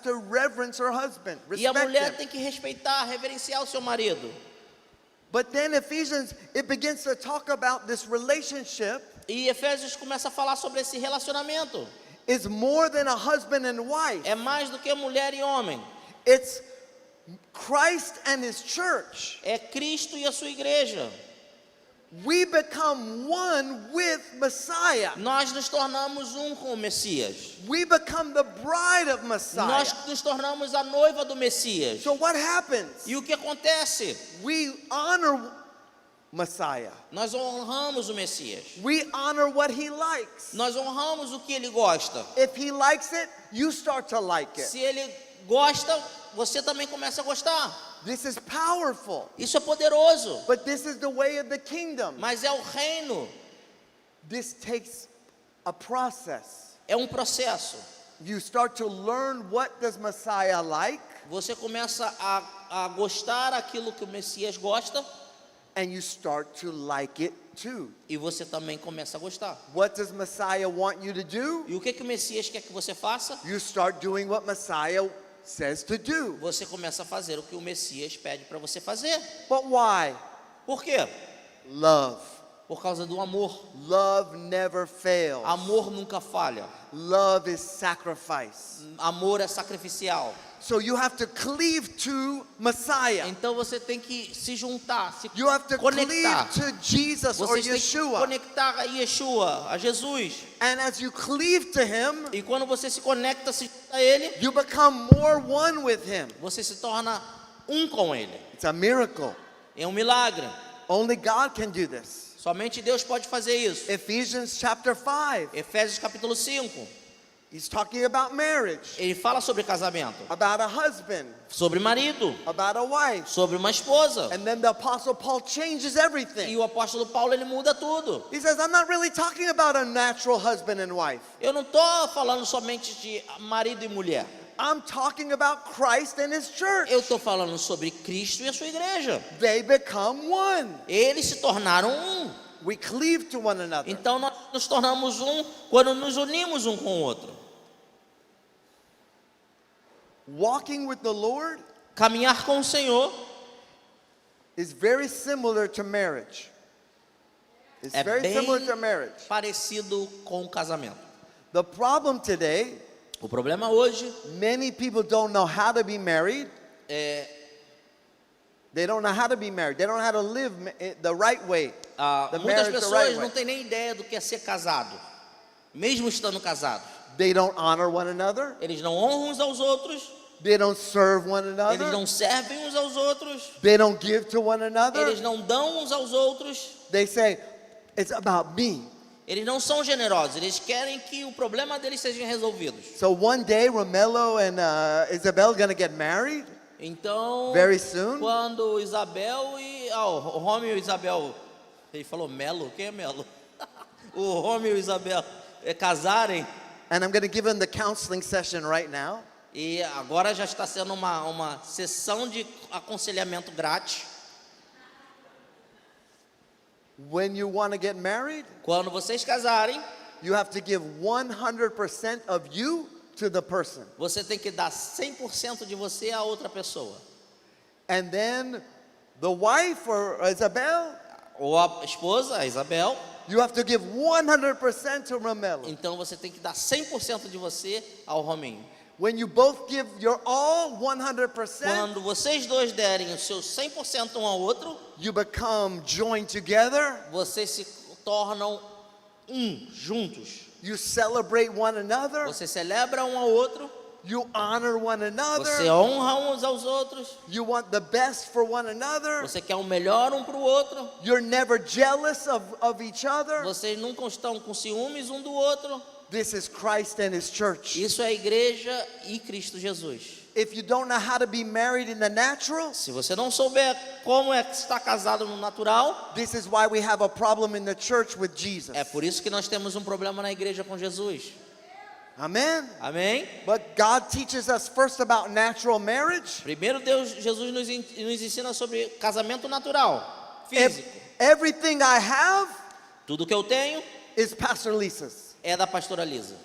to reverence her husband, E a respect mulher him. tem que respeitar, reverenciar o seu marido. But then Ephesians, it begins to talk about this relationship E Efésios começa a falar sobre esse relacionamento. is more than a husband and wife. É mais do que mulher e homem. It's Christ and his church. É Cristo e a sua igreja. We become one with Messiah. Nós nos tornamos um com o Messias. We become the bride of Messiah. Nós nos tornamos a noiva do Messias. So what happens? E o que acontece? We honor Messiah. Nós honramos o Messias. We honor what he likes. Nós honramos o que ele gosta. If he likes it, you start to like it. Se ele gosta, você também começa a gostar. This is powerful. Isso é poderoso. But this is the way of the kingdom. Mas é o reino. This takes a process. É um processo. You start to learn what does Messiah like, Você começa a gostar aquilo que o Messias gosta and you start to like it too. e você também começa a gostar. What does Messiah want you to do? E o que o Messias quer que você faça? You start doing what Messiah says to do. Você começa a fazer o que o Messias pede para você fazer. But why? Por quê? Love. Por causa do amor. Love never fails. Amor nunca falha. Love is sacrifice. Amor é sacrificial. So you have to cleave to Messiah. Então você tem que se juntar, se You have to conectar. cleave to Jesus or Você tem que Yeshua. conectar a Yeshua, a Jesus. And as you cleave to Him, E quando você se conecta, se junta a Ele, you become more one with Him. você se torna um com Ele. It's a miracle. É um milagre. Only God can do this. Somente Deus pode fazer isso. Ephesians chapter 5. Efésios capítulo 5. He's talking about marriage, Ele fala sobre casamento, about a husband, sobre marido, about a wife. sobre uma esposa. And then the Apostle Paul changes everything. E o apóstolo Paulo, ele muda tudo. He says, I'm not really talking about a natural husband and wife. Eu não estou falando somente de marido e mulher. I'm talking about Christ and His church. Eu estou falando sobre Cristo e a sua igreja. They become one. Eles se tornaram um. We cleave to one another. Então nós nos tornamos um quando nos unimos um com o outro. Walking with the Lord Caminhar com o Senhor is very similar to marriage. It's é very bem similar to marriage. parecido com o casamento. The problem today, O problema hoje many people don't know how to be married. é They don't know how to be married. They don't know how to live the right way. The muitas marriage the pessoas right não way. têm nem ideia do que é ser casado, mesmo estando casados. They don't honor one another. Eles não honram uns aos outros, They don't serve one eles another. não servem uns aos outros, They don't give to one another. eles não dão uns aos outros, They say, it's about me. eles não são generosos, eles querem que o problema deles sejam resolvidos. So one day, Romello and Isabel gonna get married Então, very soon. quando Isabel e... o Romeu e Isabel... Ele falou Melo? Quem é Melo? O Romeu e Isabel casarem. And I'm gonna give them the counseling session right now. E agora já está sendo uma sessão de aconselhamento grátis. When you want to get married, Quando vocês casarem, you have to give 100% of you to the person. você tem que dar 100% de você a outra pessoa. And then the wife or Isabel, Ou a esposa, a Isabel. you have to give 100% to Romello. Então você tem que dar 100% de você ao Rominho. When you both give your all 100%, Quando vocês dois derem o seu 100% um ao outro, you become joined together. vocês se tornam juntos. You celebrate one another. Você celebra um ao outro, You honor one você another. honra uns aos outros, You want the best for one another. você quer o melhor um para o outro, You're never jealous of each other. vocês nunca estão com ciúmes um do outro. This is Christ and His church. Isso é a igreja e Cristo Jesus. If you don't know how to be married in the natural, Se você não souber como é estar casado no natural, this is why we have a problem in the church with Jesus. é por isso que nós temos um problema na igreja com Jesus. Amen. Amém? But God teaches us first about natural marriage. Primeiro Jesus nos ensina sobre casamento natural, físico. Everything I have Tudo que eu tenho is Pastor Lisa's. é da pastora Lisa.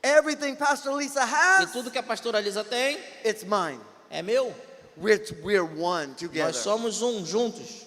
Everything Pastor Lisa E has, tudo que a pastora Lisa tem it's mine. é meu. We're one Nós together. somos um juntos.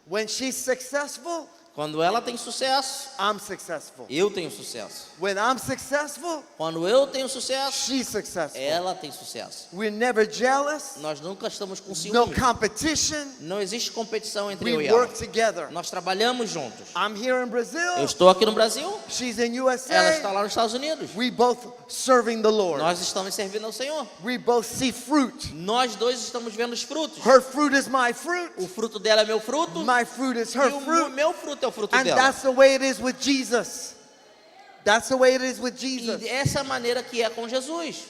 When she's successful, Quando ela tem sucesso, I'm successful. eu tenho sucesso. When I'm successful, Quando eu tenho sucesso, she's successful. ela tem sucesso. We're never jealous. Nós nunca estamos com No ciúme. competition. Não existe competição entre eu e We ela. work together. Nós trabalhamos juntos. I'm here in Eu Brazil. estou aqui no Brasil, She's in ela está USA. lá nos Estados Unidos. We both serving the Lord. Nós estamos servindo ao Senhor. We both see fruit. Nós dois estamos vendo os frutos. Her fruit is my fruit. O fruto dela é meu fruto My fruit is e her o fruit. meu fruto é o fruto And dela. that's the way it is with Jesus. That's the way it is with Jesus. E essa é a maneira que é com Jesus.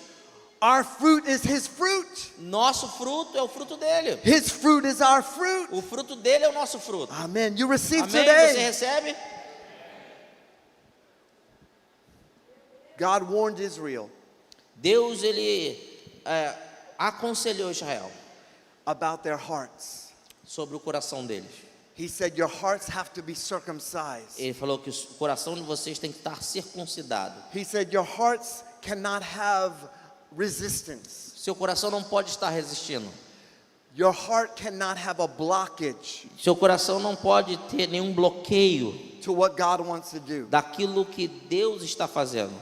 Our fruit is His fruit. Nosso fruto é o fruto dele. His fruit is our fruit. O fruto dele é o nosso fruto. Amen. You receive Amém? Você today. recebe? God warned Israel Deus, ele aconselhou Israel about their hearts. sobre o coração deles. He said, your hearts have to be circumcised. Ele falou que o coração de vocês tem que estar circuncidado. He said, your hearts cannot have resistance. Seu coração não pode estar resistindo. Your heart cannot have a blockage Seu coração não pode ter nenhum bloqueio to what God wants to do. daquilo que Deus está fazendo.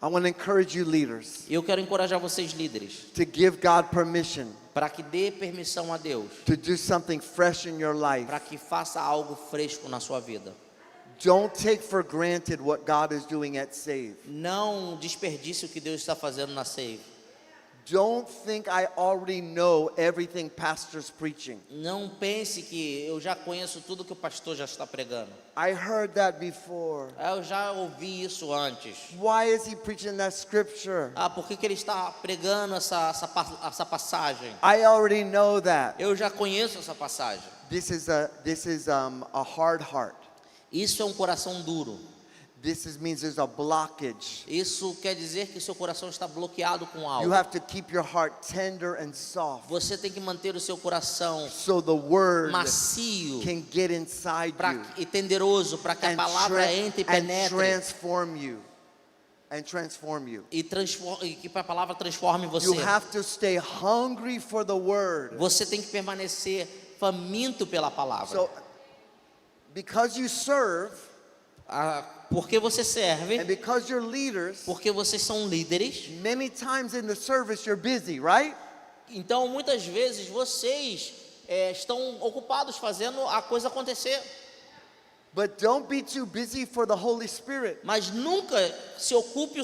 I want to encourage you leaders Eu quero encorajar vocês, líderes, to give God permission para que dê permissão a Deus, to do something fresh in your life. para que faça algo fresco na sua vida. Don't take for granted what God is doing at Save. Não desperdice o que Deus está fazendo na Save. Don't think I already know everything pastor's preaching. Não pense que eu já conheço tudo que o pastor já está pregando. I heard that before. Eu já ouvi isso antes. Why is he preaching that scripture? Por que ele está pregando essa passagem? I already know that. Eu já conheço essa passagem. This is a hard heart. Isso é um coração duro. Means there's a blockage. Isso quer dizer que seu coração está bloqueado com You algo. have to keep your heart tender and soft Você tem que manter o seu coração so the word macio can get inside you e tenderoso para que a palavra entre e penetre transform you. And transform you. e que a palavra transforme você. You have to stay hungry for the word. Você tem que permanecer faminto pela palavra. So because you serve Porque você serve, and because you're leaders, porque vocês são líderes. many times in the service you're busy, right? Então, muitas vezes vocês estão ocupados fazendo a coisa acontecer. But don't be too busy for the Holy Spirit. Mas nunca se ocupe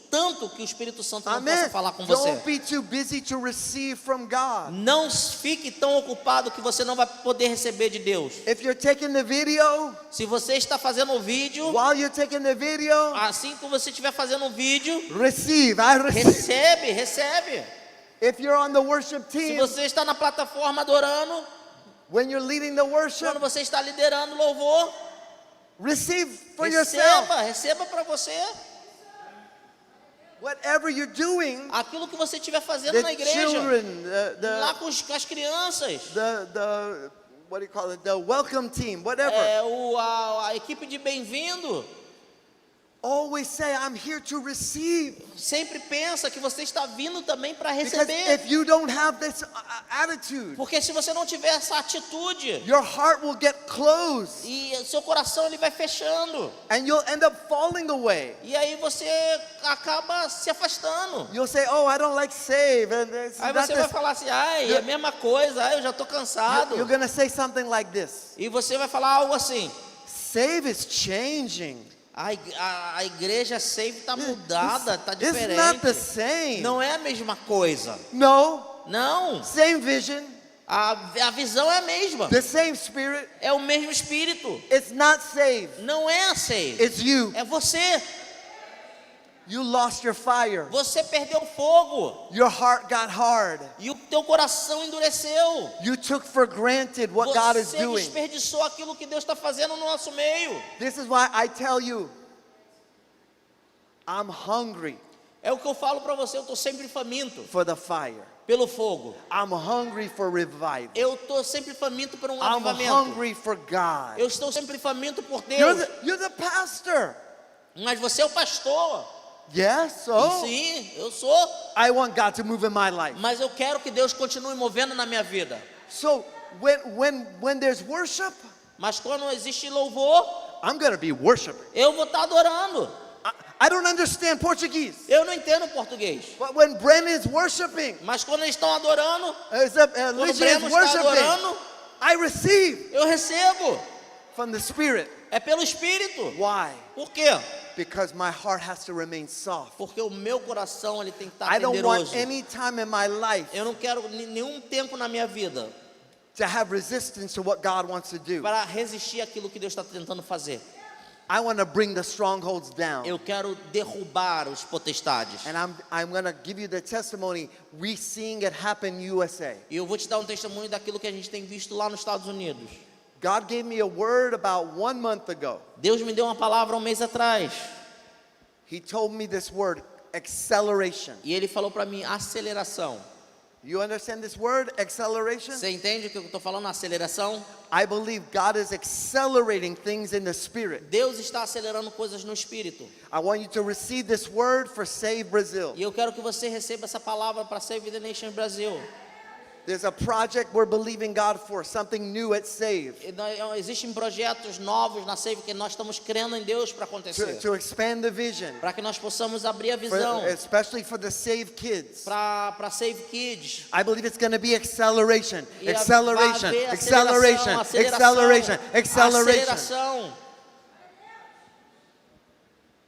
tanto que o Espírito Santo não Amen. possa falar com você. Don't be too busy to receive from God. Não fique tão ocupado que você não vai poder receber de Deus. If you're taking the video, Se você está fazendo o vídeo, while you're taking the video, assim que você estiver fazendo o vídeo, receive. I receive. recebe. If you're on the worship Se team, você está na plataforma adorando, when you're leading the worship, quando você está liderando o louvor, receive for yourself. receba para você. Whatever you're doing, Aquilo que você estiver fazendo the na igreja, children, lá com as crianças, the what do you call it? The welcome team, whatever. a equipe de bem-vindo, Always say, I'm here to receive. sempre pensa que você está vindo também para Because receber. if you don't have this attitude, Porque se você não tiver essa atitude, your heart will get closed e seu coração ele vai fechando, and you'll end up falling away. e aí você acaba se afastando. You'll say, oh, I don't like save. And it's Aí not você vai this. falar assim, ai, é a mesma coisa, ai, eu já estou cansado. You're going to say something like this. E você vai falar algo assim, Save is changing. a igreja Save está mudada, está It's not the diferente. same. Não é a mesma coisa. No, Não, same vision, a visão é a mesma. the same spirit. É o mesmo espírito. It's not save. Não é a Save. It's you. É você. You lost your fire. Você perdeu o fogo. Your heart got hard. E o teu coração endureceu. You took for granted what God is Você doing. desperdiçou aquilo que Deus está fazendo no nosso meio. This is why I tell you, I'm hungry É o que eu falo para você, eu estou sempre faminto for the fire. pelo fogo. I'm hungry for revival. Eu estou sempre faminto por um I'm avivamento. hungry for God. Eu estou sempre faminto por You're Deus. you're the pastor. Mas você é o pastor. Yes, so Sim, eu sou. I want God to move in my life. Mas eu quero que Deus continue movendo na minha vida. So when there's worship, Mas quando existe louvor, I'm going to be worshiping. eu vou estar adorando. I don't understand Portuguese. Eu não entendo português. But when Brennan is worshiping, Mas quando eles estão adorando, quando o Lygia is Breno está worshiping, adorando, I receive eu recebo. from the Spirit. É pelo Espírito. Why? Por quê? Because my heart has to remain soft. Porque o meu coração ele tem que estar I don't want tenderoso. any time in my life Eu não quero nenhum tempo na minha vida to have resistance to what God wants to do. para resistir àquilo que Deus está tentando fazer. I want to bring the strongholds down. Eu quero derrubar os potestades. And I'm going to give you the testimony. We seeing it happen in USA. E eu vou te dar um testemunho daquilo que a gente tem visto lá nos Estados Unidos. God gave me a word about 1 month ago. Deus me deu uma palavra um mês atrás. He told me this word, acceleration. E ele falou para mim, aceleração. You understand this word, acceleration? Você entende o que eu estou falando, aceleração? I believe God is accelerating things in the spirit. Deus está acelerando coisas no Espírito. I want you to receive this word for Save Brazil. E eu quero que você receba essa palavra para Save the Nation Brasil. There's a project we're believing God for, something new at Save. Existem projetos novos na Save que nós estamos crendo em Deus para acontecer. To expand the vision, Para que nós possamos abrir a visão. especially for the Save kids. Para Save Kids. I believe it's going to be acceleration, E acceleration, vai haver acceleration, acceleration, acceleration. Aceleração.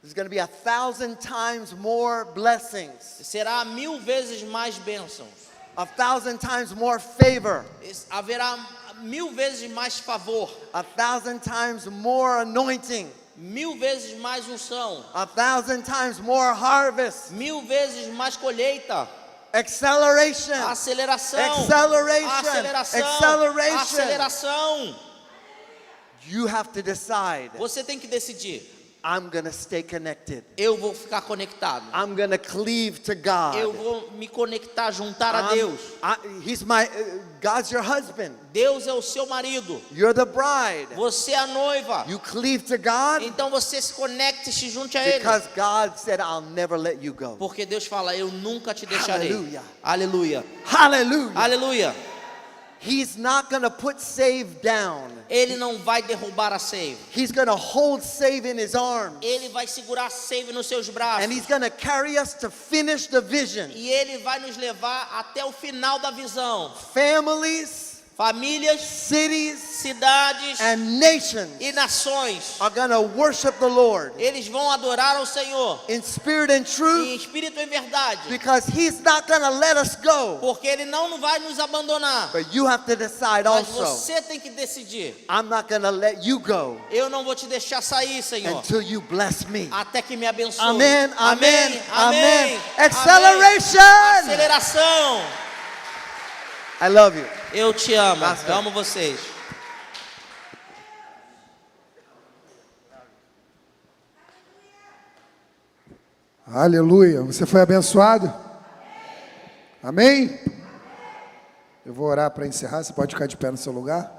There's going to be 1,000 times more blessings, Será 1000 vezes mais bênçãos. 1,000 times more favor, Haverá 1000 vezes mais favor. 1,000 times more anointing, 1000 vezes mais unção. 1,000 times more harvest, 1000 vezes mais colheita. acceleration, Aceleração. acceleration, Aceleração. acceleration. Aceleração. You have to decide, Você tem que decidir. I'm going to stay connected. Eu vou ficar conectado. I'm going to cleave to God. Eu vou me conectar, juntar a Deus. God's your husband. Deus é o seu marido. You're the bride. Você é a noiva. You cleave to God Então você se conecte e se junte a Ele. because God said, I'll never let you go. Porque Deus fala, eu nunca te deixarei. Aleluia. Aleluia. Hallelujah. Aleluia. He's not going to put Save down. Ele não vai derrubar a Save. He's going to hold Save in his arms. Ele vai segurar a Save nos seus braços. And he's going to carry us to finish the vision. E Ele vai nos levar até o final da visão. Families, Famílias, cities, cidades and nations e nações. are going to worship the Lord Eles vão adorar ao Senhor in spirit and em truth espírito e verdade. because he's not going to let us go. Porque Ele não vai nos abandonar. But you have to decide Mas also, você tem que decidir. I'm not going to let you go Eu não vou te deixar sair, Senhor, until you bless me. até que me abençoe. Amen, amen, amen. Amém. Acceleration! Aceleração. I love you. Eu te amo. Pastor. Eu amo vocês. Aleluia. Você foi abençoado? Amém? Eu vou orar para encerrar. Você pode ficar de pé no seu lugar?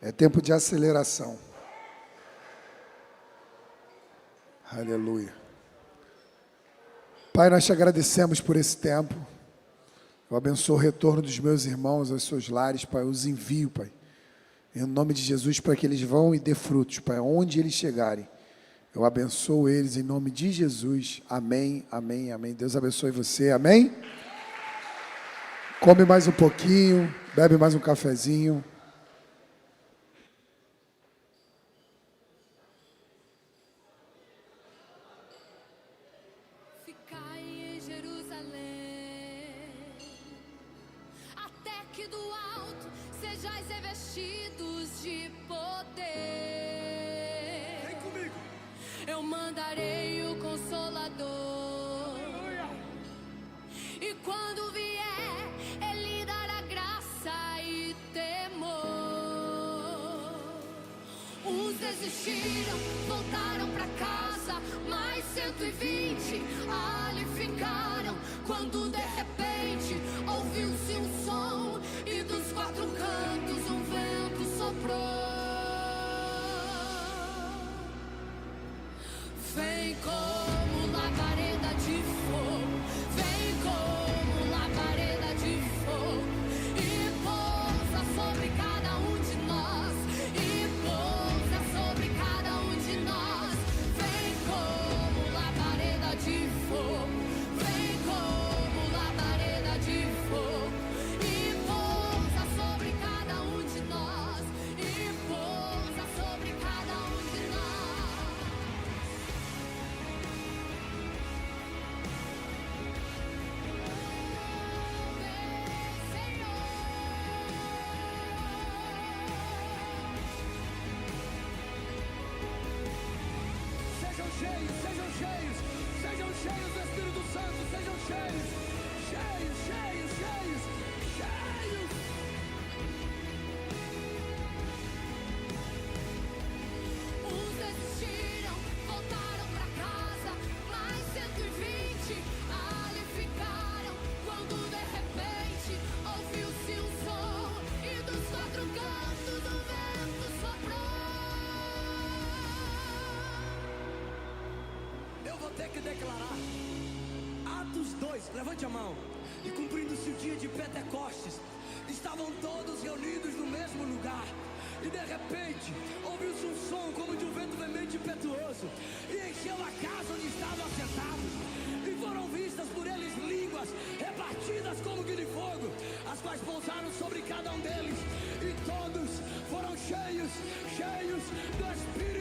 É tempo de aceleração. Aleluia. Pai, nós te agradecemos por esse tempo. Eu abençoo o retorno dos meus irmãos aos seus lares, Pai. Eu os envio, Pai, em nome de Jesus, para que eles vão e dê frutos, Pai, onde eles chegarem. Eu abençoo eles em nome de Jesus. Amém, amém, amém. Deus abençoe você, amém? Come mais um pouquinho, bebe mais um cafezinho. Ficai em Jerusalém, até que do alto sejais revestidos de poder. Vem comigo. Eu mandarei o Consolador. Aleluia. E quando vier, Ele dará graça e temor. Uns desistiram, voltaram pra casa, mais 120 ali ficaram. Quando de repente ouviu-se um som e dos quatro cantos um vento soprou. Vem como labareda de fogo, vem como labareda de fogo, e pousa sobre cada um de nós, e pousa sobre cada um de nós. Vem como labareda de fogo, vem como labareda de fogo, e pousa sobre cada um de nós, e pousa sobre cada um de nós. Sejam cheios, sejam cheios, sejam cheios do Espírito Santo, sejam cheios, cheios, cheios, cheios, cheios. ter que declarar. Atos 2, levante a mão. E cumprindo-se o dia de Pentecostes, estavam todos reunidos no mesmo lugar. E de repente, ouviu-se um som como de um vento veemente e impetuoso, e encheu a casa onde estavam assentados. E foram vistas por eles línguas repartidas como que de fogo, as quais pousaram sobre cada um deles. E todos foram cheios do Espírito